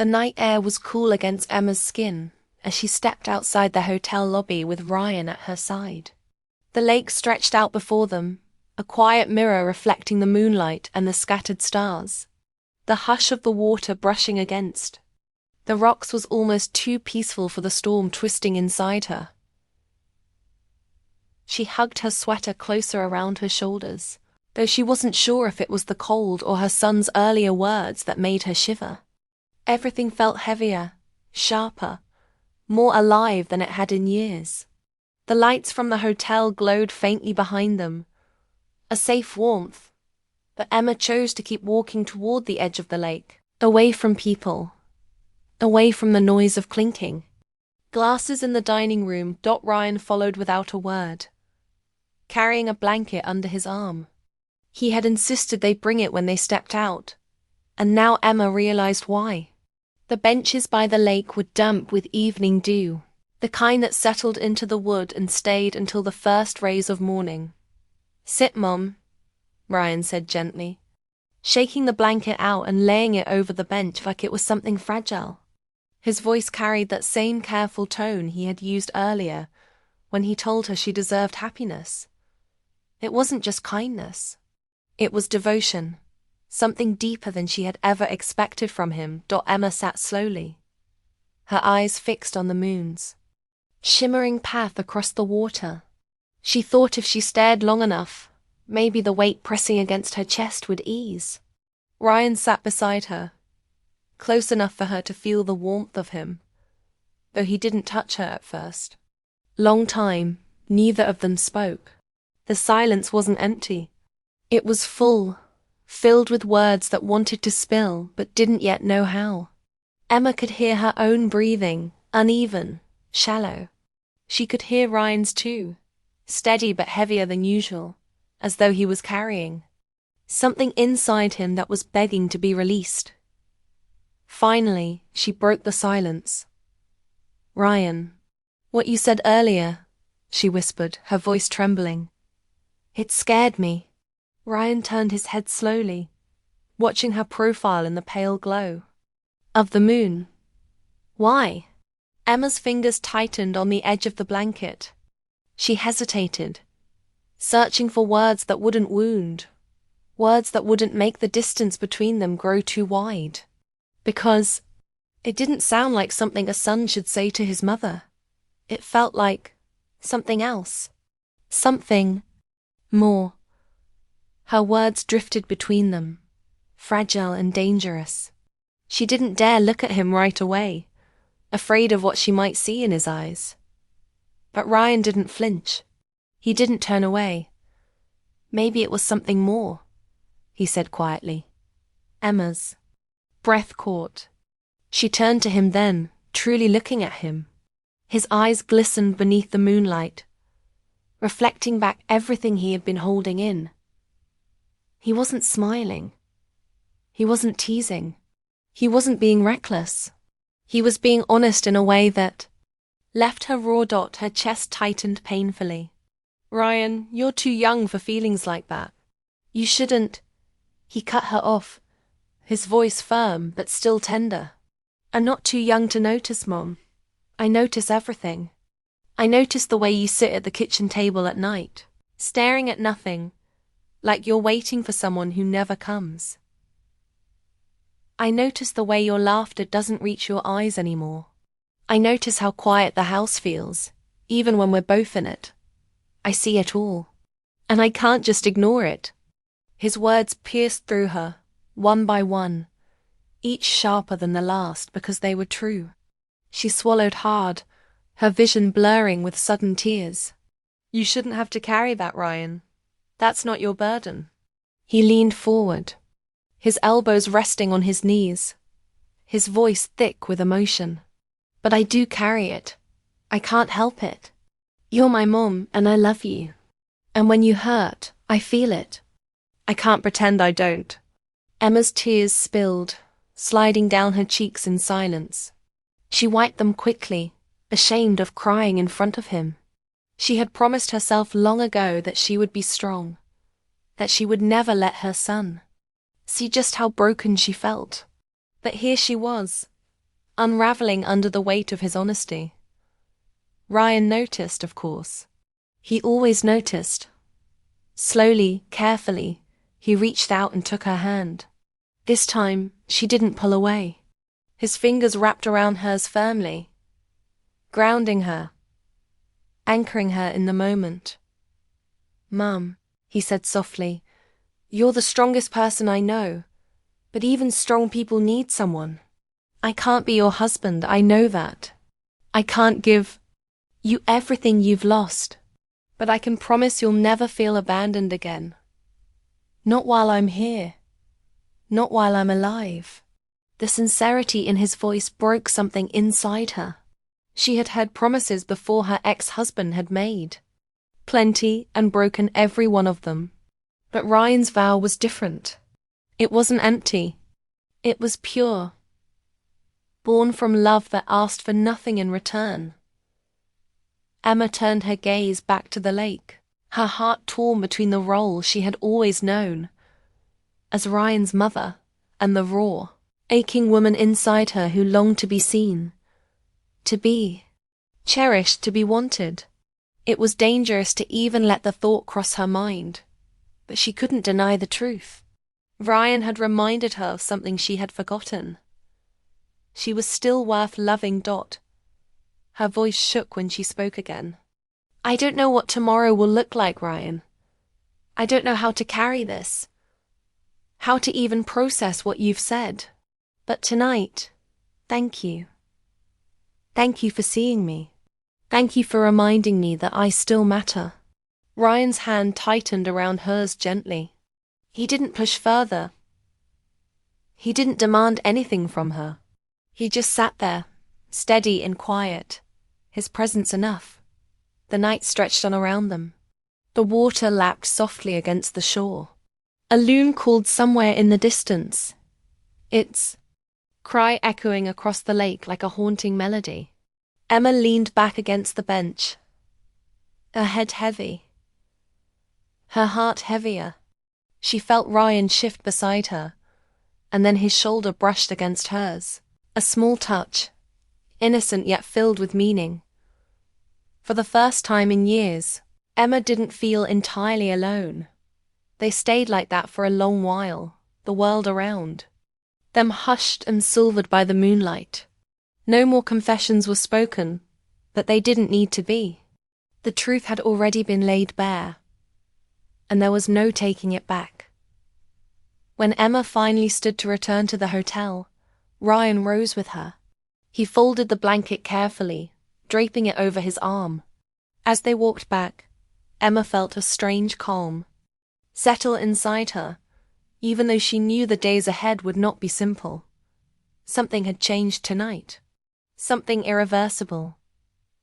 The night air was cool against Emma's skin as she stepped outside the hotel lobby with Ryan at her side. The lake stretched out before them, a quiet mirror reflecting the moonlight and the scattered stars. The hush of the water brushing against the rocks was almost too peaceful for the storm twisting inside her. She hugged her sweater closer around her shoulders, though she wasn't sure if it was the cold or her son's earlier words that made her shiver. Everything felt heavier, sharper, more alive than it had in years. The lights from the hotel glowed faintly behind them, a safe warmth, but Emma chose to keep walking toward the edge of the lake, away from people, away from the noise of clinking. Glasses in the dining room. Ryan followed without a word, carrying a blanket under his arm. He had insisted they bring it when they stepped out, and now Emma realized why. The benches by the lake were damp with evening dew, the kind that settled into the wood and stayed until the first rays of morning. "Sit, Mom," Ryan said gently, shaking the blanket out and laying it over the bench like it was something fragile. His voice carried that same careful tone he had used earlier when he told her she deserved happiness. It wasn't just kindness. It was devotion, something deeper than she had ever expected from him. Emma sat slowly, her eyes fixed on the moon's shimmering path across the water. She thought if she stared long enough, maybe the weight pressing against her chest would ease. Ryan sat beside her, close enough for her to feel the warmth of him, though he didn't touch her at first. Long time, neither of them spoke. The silence wasn't empty. It was full, filled with words that wanted to spill but didn't yet know how. Emma could hear her own breathing, uneven, shallow. She could hear Ryan's too, steady but heavier than usual, as though he was carrying something inside him that was begging to be released. Finally, she broke the silence. "Ryan, what you said earlier," she whispered, her voice trembling. "It scared me." Ryan turned his head slowly, watching her profile in the pale glow of the moon. "Why?" Emma's fingers tightened on the edge of the blanket. She hesitated, searching for words that wouldn't wound, words that wouldn't make the distance between them grow too wide. Because it didn't sound like something a son should say to his mother. It felt like something else, something more. Her words drifted between them, fragile and dangerous. She didn't dare look at him right away, afraid of what she might see in his eyes. But Ryan didn't flinch. He didn't turn away. "Maybe it was something more," he said quietly. Emma's breath caught. She turned to him then, truly looking at him. His eyes glistened beneath the moonlight, reflecting back everything he had been holding in. He wasn't smiling. He wasn't teasing. He wasn't being reckless. He was being honest in a way that left her raw. Her chest tightened painfully. "Ryan, you're too young for feelings like that. You shouldn't." He cut her off, his voice firm but still tender. "I'm not too young to notice, Mom. I notice everything. I notice the way you sit at the kitchen table at night, staring at nothing, like you're waiting for someone who never comes. I notice the way your laughter doesn't reach your eyes anymore. I notice how quiet the house feels, even when we're both in it. I see it all. And I can't just ignore it." His words pierced through her, one by one, each sharper than the last because they were true. She swallowed hard, her vision blurring with sudden tears. "You shouldn't have to carry that, Ryan. That's not your burden." He leaned forward, his elbows resting on his knees, his voice thick with emotion. "But I do carry it. I can't help it. You're my mom, and I love you. And when you hurt, I feel it. I can't pretend I don't." Emma's tears spilled, sliding down her cheeks in silence. She wiped them quickly, ashamed of crying in front of him. She had promised herself long ago that she would be strong, that she would never let her son see just how broken she felt. But here she was, unraveling under the weight of his honesty. Ryan noticed, of course. He always noticed. Slowly, carefully, he reached out and took her hand. This time, she didn't pull away. His fingers wrapped around hers firmly, grounding her, anchoring her in the moment. "Mum," he said softly, "you're the strongest person I know, but even strong people need someone. I can't be your husband, I know that. I can't give you everything you've lost, but I can promise you'll never feel abandoned again. Not while I'm here. Not while I'm alive." The sincerity in his voice broke something inside her. She had heard promises before her ex-husband had made. Plenty, and broken every one of them. But Ryan's vow was different. It wasn't empty. It was pure. Born from love that asked for nothing in return. Emma turned her gaze back to the lake, her heart torn between the role she had always known as Ryan's mother and the raw, aching woman inside her who longed to be seen, to be cherished, to be wanted. It was dangerous to even let the thought cross her mind, but she couldn't deny the truth. Ryan had reminded her of something she had forgotten. She was still worth loving. Her voice shook when she spoke again. "I don't know what tomorrow will look like, Ryan. I don't know how to carry this, how to even process what you've said. But tonight, thank you. Thank you for seeing me. Thank you for reminding me that I still matter." Ryan's hand tightened around hers gently. He didn't push further. He didn't demand anything from her. He just sat there, steady and quiet, his presence enough. The night stretched on around them. The water lapped softly against the shore. A loon called somewhere in the distance, its cry echoing across the lake like a haunting melody. Emma leaned back against the bench, her head heavy, her heart heavier. She felt Ryan shift beside her, and then his shoulder brushed against hers. A small touch, innocent yet filled with meaning. For the first time in years, Emma didn't feel entirely alone. They stayed like that for a long while, the world around, them hushed and silvered by the moonlight. No more confessions were spoken, but they didn't need to be. The truth had already been laid bare, and there was no taking it back. When Emma finally stood to return to the hotel, Ryan rose with her. He folded the blanket carefully, draping it over his arm. As they walked back, Emma felt a strange calm settle inside her, even though she knew the days ahead would not be simple. Something had changed tonight. Something irreversible.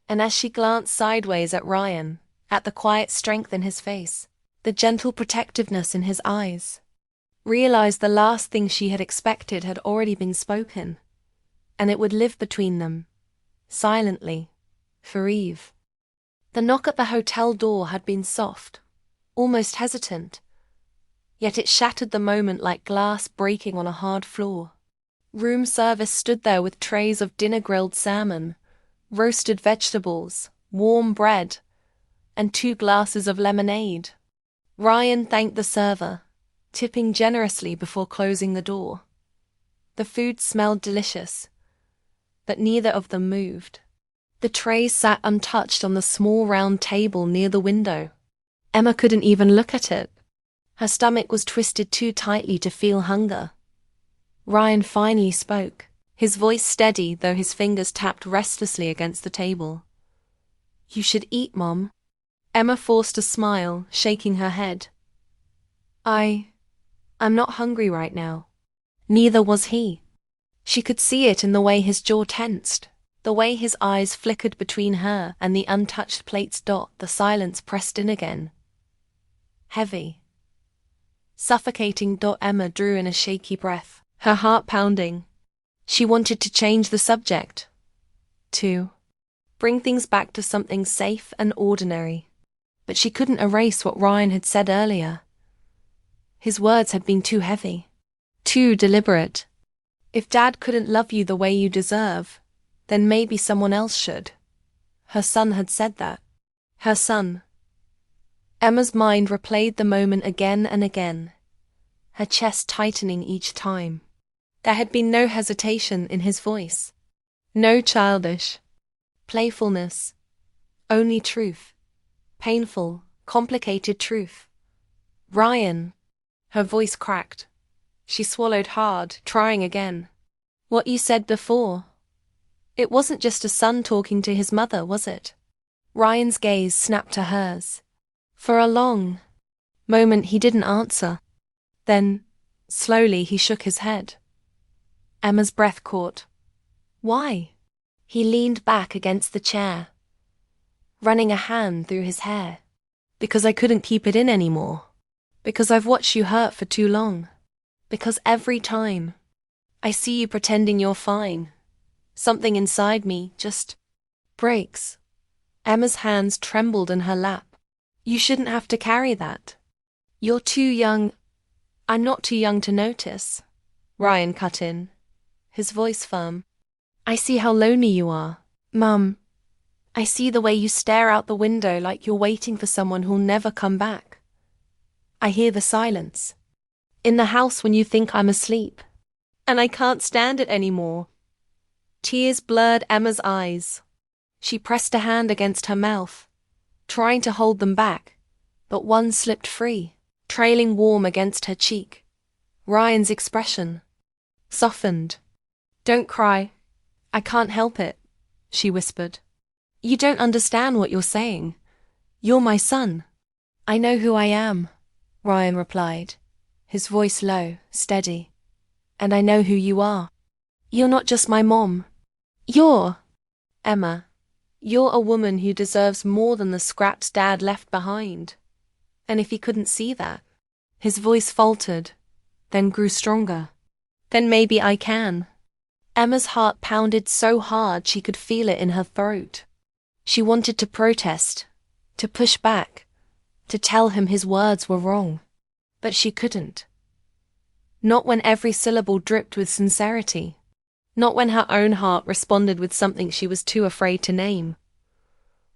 And as she glanced sideways at Ryan, at the quiet strength in his face, the gentle protectiveness in his eyes, realized the last thing she had expected had already been spoken, and it would live between them, silently, for Eve. The knock at the hotel door had been soft, almost hesitant, yet it shattered the moment like glass breaking on a hard floor. Room service stood there with trays of dinner-grilled salmon, roasted vegetables, warm bread, and 2 glasses of lemonade. Ryan thanked the server, tipping generously before closing the door. The food smelled delicious, but neither of them moved. The trays sat untouched on the small round table near the window. Emma couldn't even look at it. Her stomach was twisted too tightly to feel hunger. Ryan finally spoke, his voice steady though his fingers tapped restlessly against the table. "You should eat, Mom." Emma forced a smile, shaking her head. I'm not hungry right now." Neither was he. She could see it in the way his jaw tensed, the way his eyes flickered between her and the untouched plates. The silence pressed in again. Heavy. Suffocating. Emma drew in a shaky breath, her heart pounding. She wanted to change the subject. To bring things back to something safe and ordinary. But she couldn't erase what Ryan had said earlier. His words had been too heavy, too deliberate. If Dad couldn't love you the way you deserve, then maybe someone else should. Her son had said that. Her son. Emma's mind replayed the moment again and again, her chest tightening each time. There had been no hesitation in his voice. No childish playfulness. Only truth. Painful, complicated truth. Ryan. Her voice cracked. She swallowed hard, trying again. What you said before. It wasn't just a son talking to his mother, was it? Ryan's gaze snapped to hers. For a long moment he didn't answer. Then, slowly, he shook his head. Emma's breath caught. Why? He leaned back against the chair, running a hand through his hair. Because I couldn't keep it in anymore. Because I've watched you hurt for too long. Because every time I see you pretending you're fine, something inside me just breaks. Emma's hands trembled in her lap. You shouldn't have to carry that. You're too young. I'm not too young to notice. Ryan cut in, his voice firm. I see how lonely you are, Mum. I see the way you stare out the window like you're waiting for someone who'll never come back. I hear the silence in the house when you think I'm asleep, and I can't stand it anymore. Tears blurred Emma's eyes. She pressed a hand against her mouth, trying to hold them back, but one slipped free, trailing warm against her cheek. Ryan's expression softened. Don't cry. I can't help it, she whispered. You don't understand what you're saying. You're my son. I know who I am, Ryan replied, his voice low, steady. And I know who you are. You're not just my mom. You're Emma. You're a woman who deserves more than the scraps Dad left behind. And if he couldn't see that, his voice faltered, then grew stronger. Then maybe I can. Emma's heart pounded so hard she could feel it in her throat. She wanted to protest, to push back, to tell him his words were wrong. But she couldn't. Not when every syllable dripped with sincerity. Not when her own heart responded with something she was too afraid to name.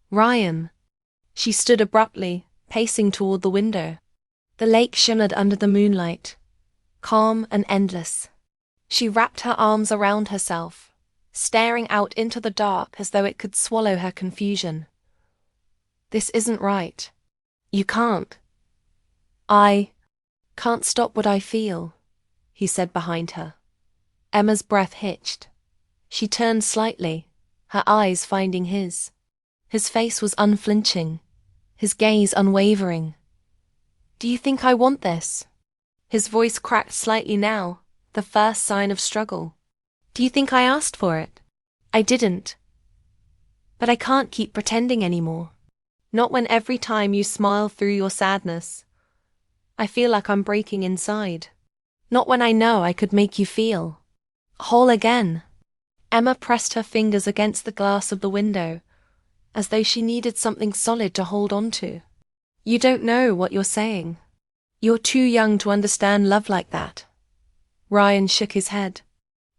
Ryan. She stood abruptly, pacing toward the window. The lake shimmered under the moonlight, calm and endless. She wrapped her arms around herself, staring out into the dark as though it could swallow her confusion. This isn't right. You can't. I can't stop what I feel, he said behind her. Emma's breath hitched. She turned slightly, her eyes finding his. His face was unflinching, his gaze unwavering. Do you think I want this? His voice cracked slightly now, the first sign of struggle. Do you think I asked for it? I didn't. But I can't keep pretending anymore. Not when every time you smile through your sadness, I feel like I'm breaking inside. Not when I know I could make you feel whole again. Emma pressed her fingers against the glass of the window, as though she needed something solid to hold on to. You don't know what you're saying. You're too young to understand love like that. Ryan shook his head.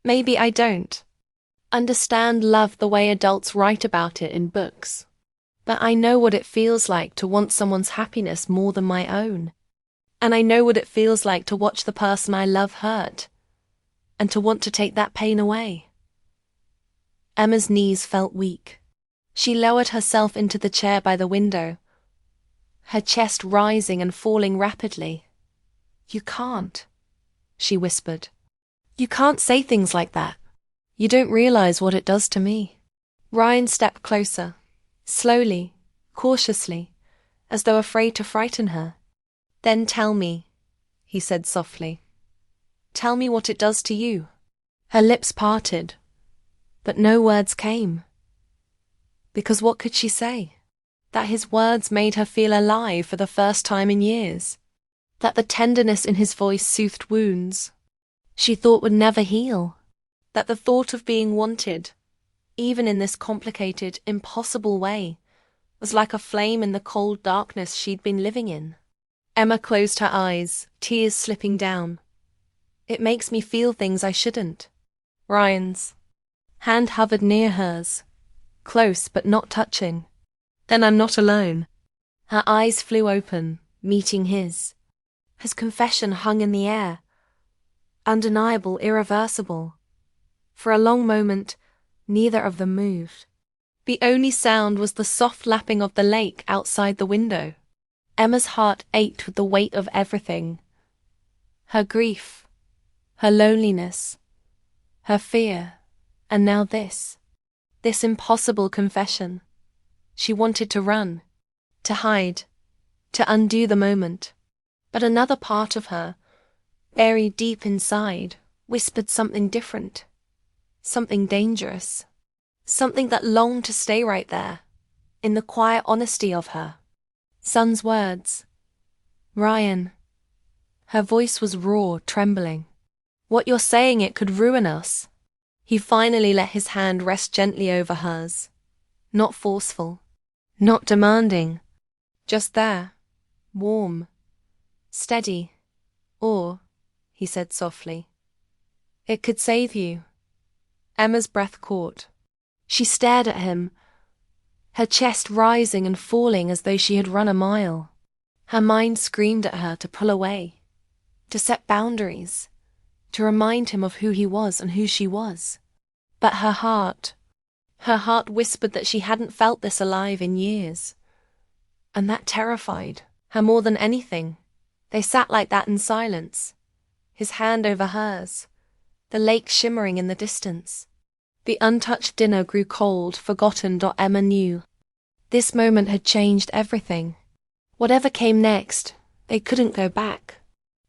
Maybe I don't understand love the way adults write about it in books. But I know what it feels like to want someone's happiness more than my own. And I know what it feels like to watch the person I love hurt, and to want to take that pain away. Emma's knees felt weak. She lowered herself into the chair by the window, her chest rising and falling rapidly. You can't, she whispered. You can't say things like that. You don't realize what it does to me. Ryan stepped closer, slowly, cautiously, as though afraid to frighten her. Then tell me, he said softly. Tell me what it does to you. Her lips parted, but no words came. Because what could she say? That his words made her feel alive for the first time in years. That the tenderness in his voice soothed wounds she thought would never heal. That the thought of being wanted, even in this complicated, impossible way, was like a flame in the cold darkness she'd been living in. Emma closed her eyes, tears slipping down. It makes me feel things I shouldn't, Ryan's hand hovered near hers, close but not touching. Then I'm not alone. Her eyes flew open, meeting his. His confession hung in the air. Undeniable, irreversible. For a long moment, neither of them moved. The only sound was the soft lapping of the lake outside the window. Emma's heart ached with the weight of everything. Her grief, her loneliness, her fear, and now this impossible confession. She wanted to run, to hide, to undo the moment. But another part of her, buried deep inside, whispered something different, something dangerous, something that longed to stay right there, in the quiet honesty of her. Son's words. Ryan. Her voice was raw, trembling. What you're saying, it could ruin us. He finally let his hand rest gently over hers. Not forceful, not demanding, just there, warm, steady. Or, he said softly, it could save you. Emma's breath caught. She stared at him, her chest rising and falling as though she had run a mile. Her mind screamed at her to pull away, to set boundaries, to remind him of who he was and who she was. But her heart whispered that she hadn't felt this alive in years. And that terrified her more than anything. They sat like that in silence, his hand over hers, the lake shimmering in the distance. The untouched dinner grew cold, forgotten. Emma knew. This moment had changed everything. Whatever came next, they couldn't go back.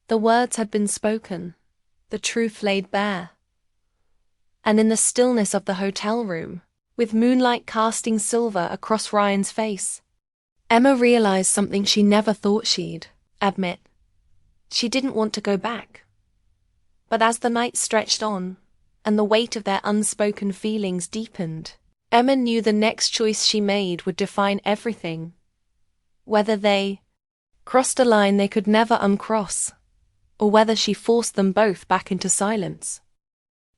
The words had been spoken, the truth laid bare. And in the stillness of the hotel room, with moonlight casting silver across Ryan's face, Emma realized something she never thought she'd admit. She didn't want to go back. But as the night stretched on, and the weight of their unspoken feelings deepened, Emma knew the next choice she made would define everything. Whether they crossed a line they could never uncross, or whether she forced them both back into silence.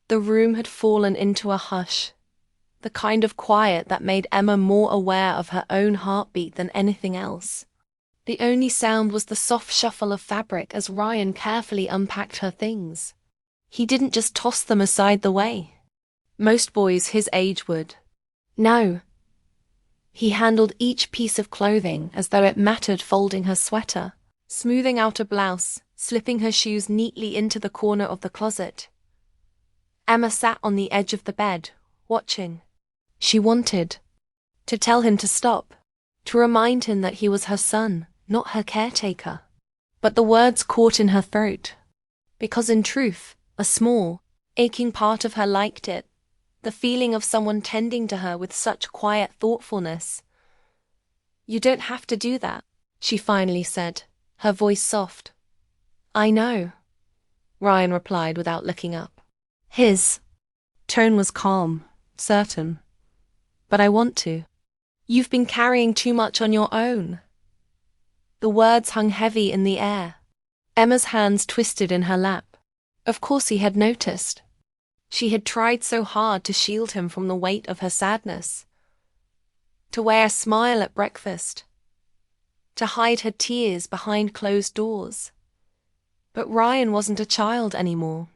The room had fallen into a hush, the kind of quiet that made Emma more aware of her own heartbeat than anything else. The only sound was the soft shuffle of fabric as Ryan carefully unpacked her things. He didn't just toss them aside the way most boys his age would. No. He handled each piece of clothing as though it mattered, folding her sweater, smoothing out a blouse, slipping her shoes neatly into the corner of the closet. Emma sat on the edge of the bed, watching. She wanted to tell him to stop, to remind him that he was her son, not her caretaker. But the words caught in her throat, because in truth, a small, aching part of her liked it, the feeling of someone tending to her with such quiet thoughtfulness. You don't have to do that, she finally said, her voice soft. I know, Ryan replied without looking up. His tone was calm, certain. But I want to. You've been carrying too much on your own. The words hung heavy in the air. Emma's hands twisted in her lap. Of course he had noticed. She had tried so hard to shield him from the weight of her sadness, to wear a smile at breakfast, to hide her tears behind closed doors. But Ryan wasn't a child anymore.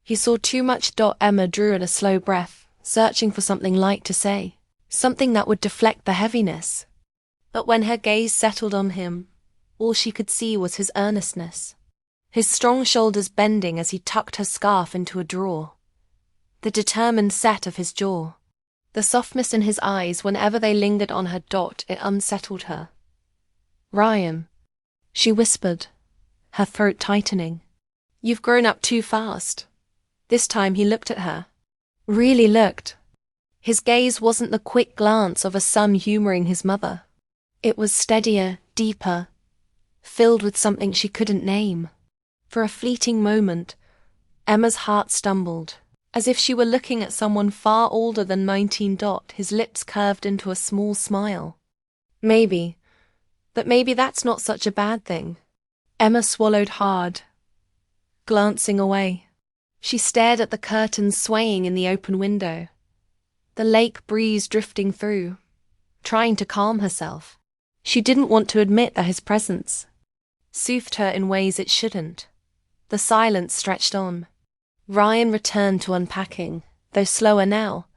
He saw too much. Emma drew in a slow breath, searching for something light to say, something that would deflect the heaviness. But when her gaze settled on him, all she could see was his earnestness, his strong shoulders bending as he tucked her scarf into a drawer, the determined set of his jaw, the softness in his eyes whenever they lingered on her. It unsettled her. Ryan, she whispered, her throat tightening. You've grown up too fast. This time he looked at her. Really looked. His gaze wasn't the quick glance of a son humoring his mother. It was steadier, deeper, filled with something she couldn't name. For a fleeting moment, Emma's heart stumbled, as if she were looking at someone far older than 19. His lips curved into a small smile. Maybe that's not such a bad thing. Emma swallowed hard, glancing away. She stared at the curtains swaying in the open window, the lake breeze drifting through, trying to calm herself. She didn't want to admit that his presence soothed her in ways it shouldn't. The silence stretched on. Ryan returned to unpacking, though slower now,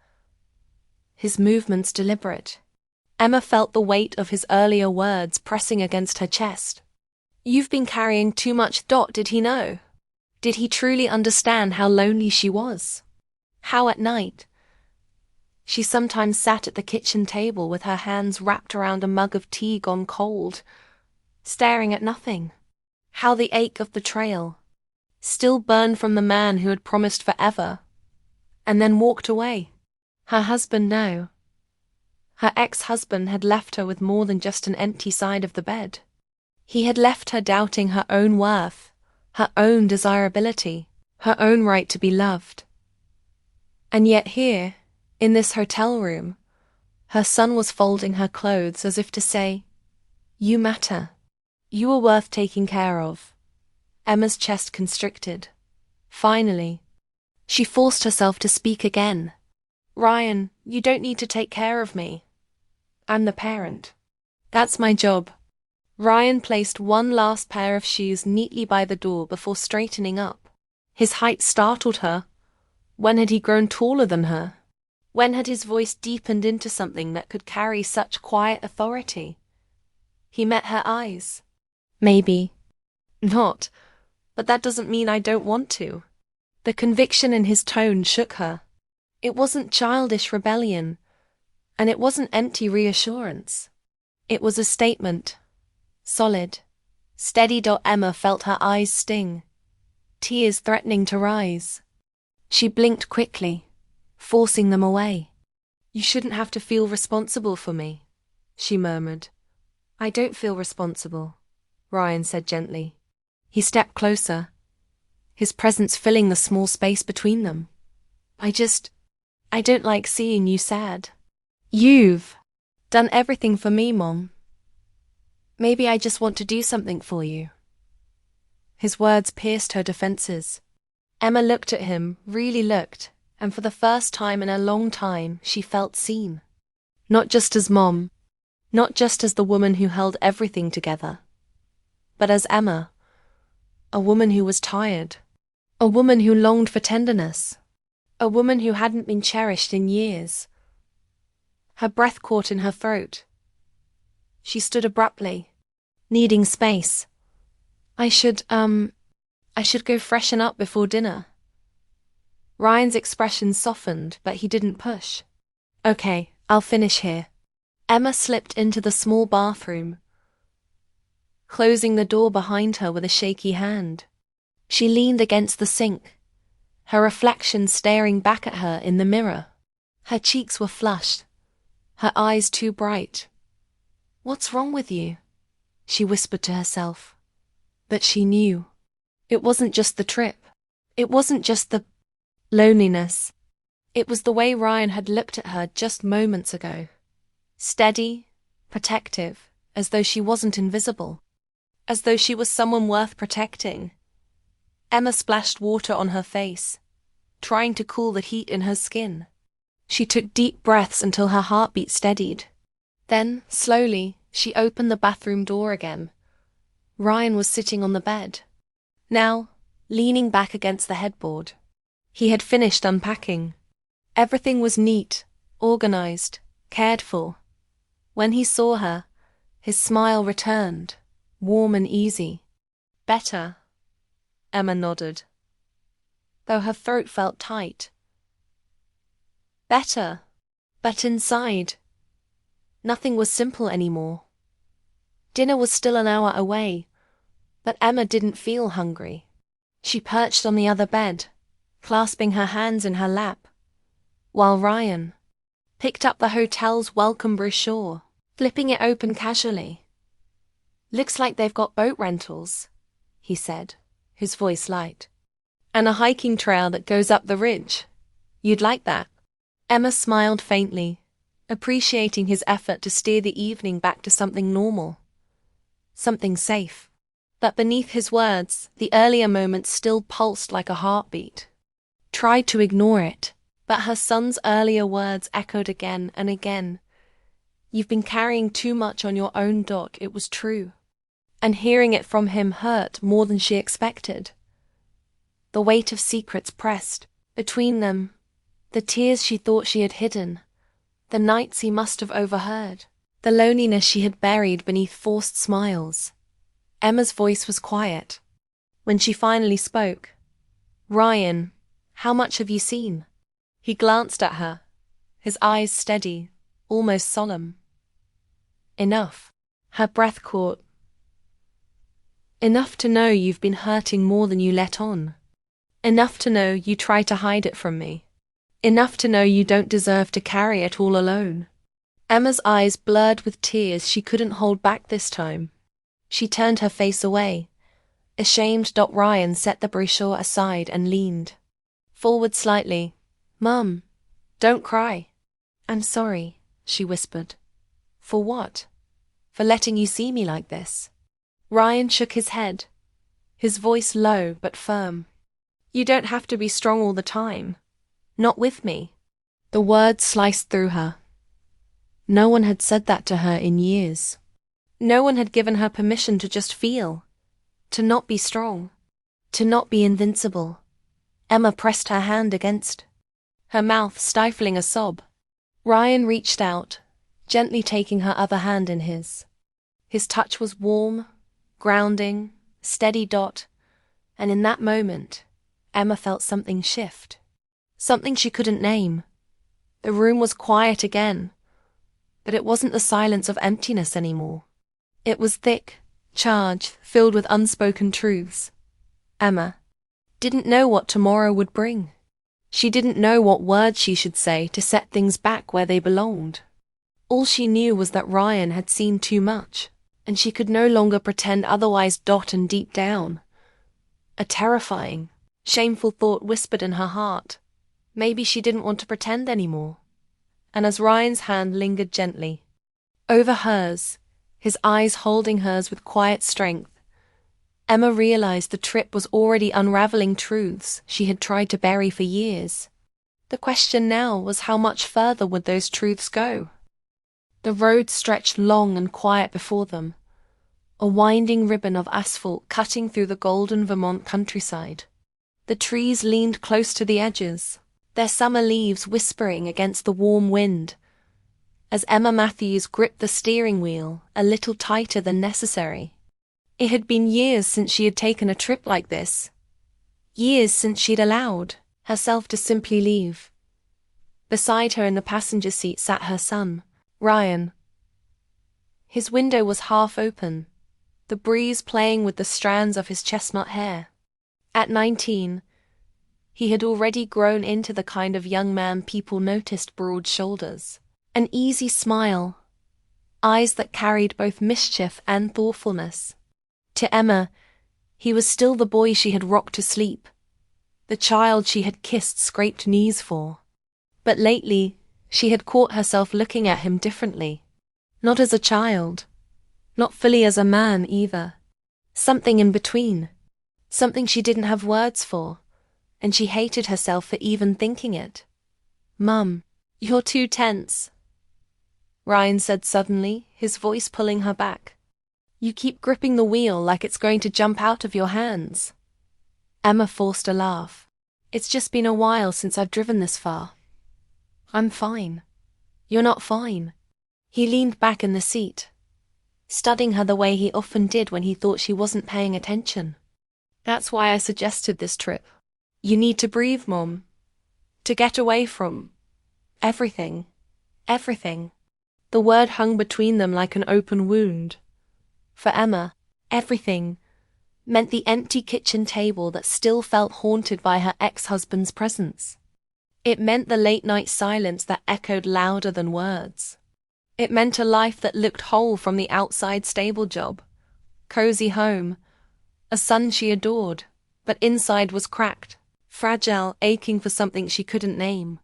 his movements deliberate. Emma felt the weight of his earlier words pressing against her chest. You've been carrying too much. Did he know? Did he truly understand how lonely she was? How at night she sometimes sat at the kitchen table with her hands wrapped around a mug of tea gone cold, staring at nothing. How the ache of betrayal still burned from the man who had promised forever, and then walked away. Her husband, no. Her ex-husband had left her with more than just an empty side of the bed. He had left her doubting her own worth, her own desirability, her own right to be loved. And yet here, in this hotel room, her son was folding her clothes as if to say, "You matter. You are worth taking care of." Emma's chest constricted. Finally, she forced herself to speak again. "Ryan, you don't need to take care of me. I'm the parent. That's my job." Ryan placed one last pair of shoes neatly by the door before straightening up. His height startled her. When had he grown taller than her? When had his voice deepened into something that could carry such quiet authority? He met her eyes. "Maybe not, but that doesn't mean I don't want to." The conviction in his tone shook her. It wasn't childish rebellion, and it wasn't empty reassurance. It was a statement. Solid, steady. Emma felt her eyes sting, tears threatening to rise. She blinked quickly, forcing them away. "You shouldn't have to feel responsible for me," she murmured. "I don't feel responsible," Ryan said gently. He stepped closer, his presence filling the small space between them. I don't like seeing you sad. You've done everything for me, Mom. Maybe I just want to do something for you." His words pierced her defenses. Emma looked at him, really looked, and for the first time in a long time, she felt seen. Not just as Mom, not just as the woman who held everything together, but as Emma, a woman who was tired, a woman who longed for tenderness, a woman who hadn't been cherished in years. Her breath caught in her throat. She stood abruptly, needing space. I should go freshen up before dinner." Ryan's expression softened, but he didn't push. "Okay, I'll finish here." Emma slipped into the small bathroom, closing the door behind her with a shaky hand. She leaned against the sink, her reflection staring back at her in the mirror. Her cheeks were flushed, her eyes too bright. "What's wrong with you?" she whispered to herself. But she knew. It wasn't just the trip. It wasn't just the loneliness. It was the way Ryan had looked at her just moments ago. Steady, protective, as though she wasn't invisible. As though she was someone worth protecting. Emma splashed water on her face, trying to cool the heat in her skin. She took deep breaths until her heartbeat steadied. Then, slowly, she opened the bathroom door again. Ryan was sitting on the bed, now leaning back against the headboard. He had finished unpacking. Everything was neat, organized, cared for. When he saw her, his smile returned, warm and easy. "Better," Emma nodded, though her throat felt tight. Better, but inside, nothing was simple anymore. Dinner was still an hour away, but Emma didn't feel hungry. She perched on the other bed, clasping her hands in her lap, while Ryan picked up the hotel's welcome brochure, flipping it open casually. "Looks like they've got boat rentals," he said, his voice light. "And a hiking trail that goes up the ridge. You'd like that." Emma smiled faintly, appreciating his effort to steer the evening back to something normal, something safe. But beneath his words, the earlier moments still pulsed like a heartbeat. tried to ignore it, but her son's earlier words echoed again and again. "You've been carrying too much on your own, Doc." It was true. And hearing it from him hurt more than she expected. The weight of secrets pressed between them, the tears she thought she had hidden, the nights he must have overheard, the loneliness she had buried beneath forced smiles. Emma's voice was quiet. When she finally spoke, "Ryan, how much have you seen?" He glanced at her, his eyes steady, almost solemn. "Enough." Her breath caught. "Enough to know you've been hurting more than you let on. Enough to know you try to hide it from me. Enough to know you don't deserve to carry it all alone." Emma's eyes blurred with tears she couldn't hold back this time. She turned her face away. Ashamed, Ryan set the brochure aside and leaned forward slightly. "Mum, don't cry." "I'm sorry," she whispered. "For what?" "For letting you see me like this." Ryan shook his head, his voice low but firm. "You don't have to be strong all the time. Not with me." The words sliced through her. No one had said that to her in years. No one had given her permission to just feel, to not be strong, to not be invincible. Emma pressed her hand against her mouth, stifling a sob. Ryan reached out, gently taking her other hand in his. His touch was warm, grounding, steady. And in that moment, Emma felt something shift. Something she couldn't name. The room was quiet again, but it wasn't the silence of emptiness anymore. It was thick, charged, filled with unspoken truths. Emma didn't know what tomorrow would bring. She didn't know what words she should say to set things back where they belonged. All she knew was that Ryan had seen too much, and she could no longer pretend otherwise. And deep down, a terrifying, shameful thought whispered in her heart. Maybe she didn't want to pretend anymore. And as Ryan's hand lingered gently over hers, his eyes holding hers with quiet strength, Emma realized the trip was already unraveling truths she had tried to bury for years. The question now was, how much further would those truths go? The road stretched long and quiet before them, a winding ribbon of asphalt cutting through the golden Vermont countryside. The trees leaned close to the edges, their summer leaves whispering against the warm wind, as Emma Matthews gripped the steering wheel a little tighter than necessary. It had been years since she had taken a trip like this. Years since she'd allowed herself to simply leave. Beside her in the passenger seat sat her son, Ryan. His window was half open, the breeze playing with the strands of his chestnut hair. At 19, he had already grown into the kind of young man people noticed: broad shoulders, an easy smile, eyes that carried both mischief and thoughtfulness. To Emma, he was still the boy she had rocked to sleep, the child she had kissed scraped knees for. But lately, she had caught herself looking at him differently. Not as a child, not fully as a man either. Something in between. Something she didn't have words for, and she hated herself for even thinking it. "Mum, you're too tense," Ryan said suddenly, his voice pulling her back. "You keep gripping the wheel like it's going to jump out of your hands." Emma forced a laugh. "It's just been a while since I've driven this far. I'm fine." "You're not fine." He leaned back in the seat, studying her the way he often did when he thought she wasn't paying attention. "That's why I suggested this trip. You need to breathe, Mom. To get away from everything. Everything." The word hung between them like an open wound. For Emma, everything meant the empty kitchen table that still felt haunted by her ex-husband's presence. It meant the late-night silence that echoed louder than words. It meant a life that looked whole from the outside: stable job, cozy home, a son she adored, but inside was cracked, fragile, aching for something she couldn't name.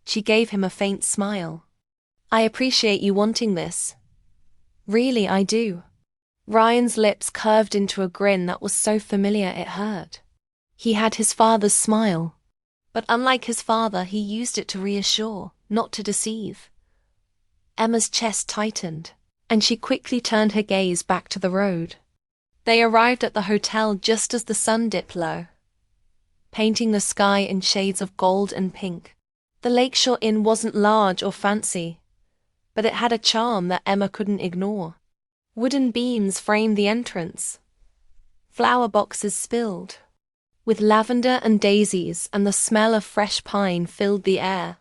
She gave him a faint smile. "I appreciate you wanting this. Really, I do." Ryan's lips curved into a grin that was so familiar it hurt. He had his father's smile, But unlike his father, he used it to reassure, not to deceive. Emma's chest tightened, and she quickly turned her gaze back to the road. They arrived at the hotel just as the sun dipped low, painting the sky in shades of gold and pink. The Lakeshore Inn wasn't large or fancy, but it had a charm that Emma couldn't ignore. Wooden beams framed the entrance, flower boxes spilled, with lavender and daisies, and the smell of fresh pine filled the air.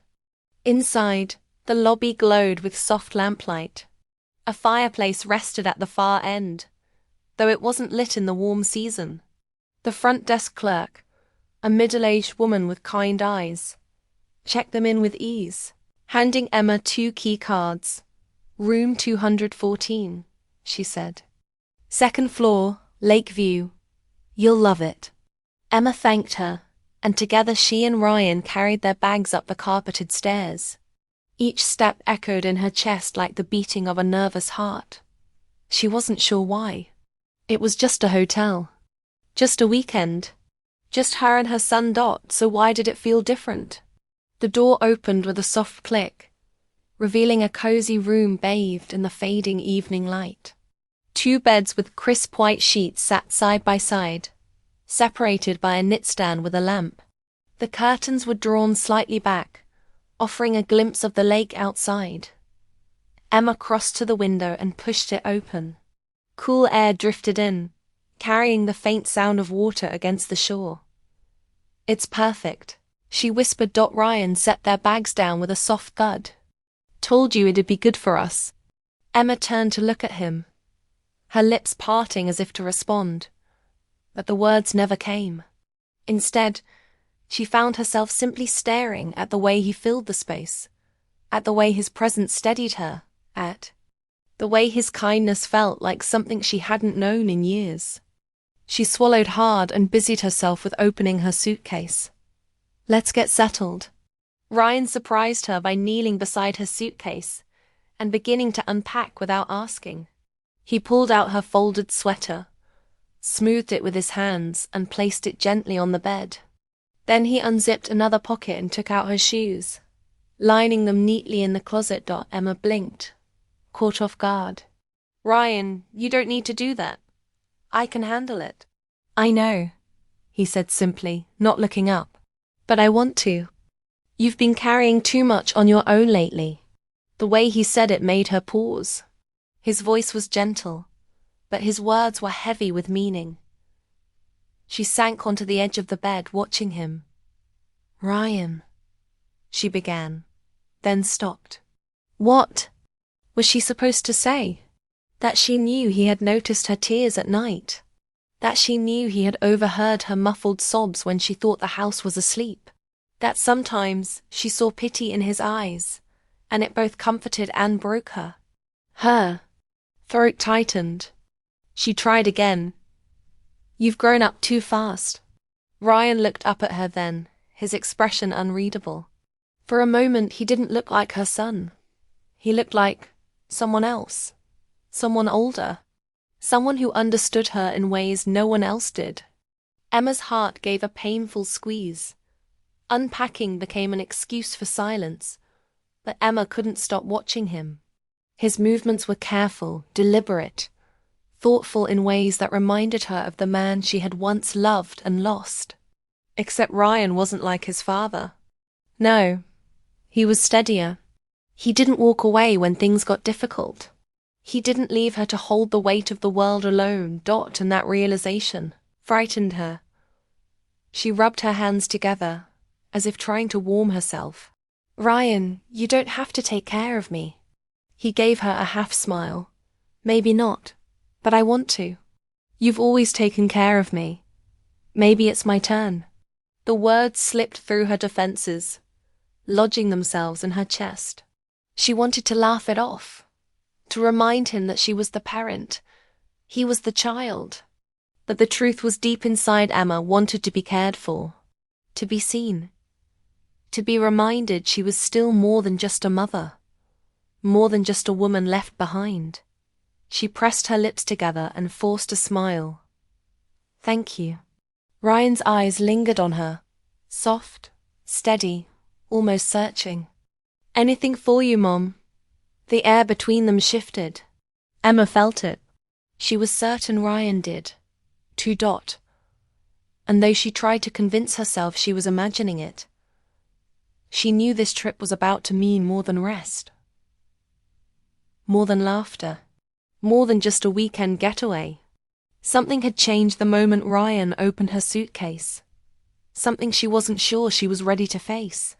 Inside, the lobby glowed with soft lamplight. A fireplace rested at the far end, though it wasn't lit in the warm season. The front desk clerk, a middle-aged woman with kind eyes, checked them in with ease, handing Emma 2 key cards. "Room 214, she said. "Second floor, Lakeview. You'll love it." Emma thanked her, and together she and Ryan carried their bags up the carpeted stairs. Each step echoed in her chest like the beating of a nervous heart. She wasn't sure why. It was just a hotel. Just a weekend. Just her and her son Dot, so why did it feel different? The door opened with a soft click, revealing a cozy room bathed in the fading evening light. 2 beds with crisp white sheets sat side by side, separated by a knitstand with a lamp. The curtains were drawn slightly back, offering a glimpse of the lake outside. Emma crossed to the window and pushed it open. Cool air drifted in, carrying the faint sound of water against the shore. "It's perfect," she whispered. Ryan set their bags down with a soft thud. "Told you it'd be good for us." Emma turned to look at him, her lips parting as if to respond, but the words never came. Instead, she found herself simply staring at the way he filled the space, at the way his presence steadied her, at the way his kindness felt like something she hadn't known in years. She swallowed hard and busied herself with opening her suitcase. "Let's get settled." Ryan surprised her by kneeling beside her suitcase and beginning to unpack without asking. He pulled out her folded sweater, smoothed it with his hands, and placed it gently on the bed. Then he unzipped another pocket and took out her shoes, lining them neatly in the closet. Emma blinked, caught off guard. "Ryan, you don't need to do that. I can handle it." "I know," he said simply, not looking up. "But I want to. You've been carrying too much on your own lately." The way he said it made her pause. His voice was gentle, but his words were heavy with meaning. She sank onto the edge of the bed, watching him. "Ryan," she began, then stopped. What was she supposed to say? That she knew he had noticed her tears at night? That she knew he had overheard her muffled sobs when she thought the house was asleep? That sometimes she saw pity in his eyes, and it both comforted and broke her? Her throat tightened. She tried again. "You've grown up too fast." Ryan looked up at her then, his expression unreadable. For a moment he didn't look like her son. He looked like someone else. Someone older. Someone who understood her in ways no one else did. Emma's heart gave a painful squeeze. Unpacking became an excuse for silence, but Emma couldn't stop watching him. His movements were careful, deliberate, thoughtful in ways that reminded her of the man she had once loved and lost. Except Ryan wasn't like his father. No, he was steadier. He didn't walk away when things got difficult. He didn't leave her to hold the weight of the world alone. And that realization frightened her. She rubbed her hands together, as if trying to warm herself. "Ryan, you don't have to take care of me." He gave her a half smile. "Maybe not, but I want to. You've always taken care of me. Maybe it's my turn." The words slipped through her defenses, lodging themselves in her chest. She wanted to laugh it off, to remind him that she was the parent, he was the child. But the truth was deep inside. Emma wanted to be cared for, to be seen, to be reminded she was still more than just a mother, more than just a woman left behind. She pressed her lips together and forced a smile. "Thank you." Ryan's eyes lingered on her, soft, steady, almost searching. "Anything for you, Mom?" The air between them shifted. Emma felt it. She was certain Ryan did. To Dot. And though she tried to convince herself she was imagining it, she knew this trip was about to mean more than rest. More than laughter. More than just a weekend getaway. Something had changed the moment Ryan opened her suitcase. Something she wasn't sure she was ready to face.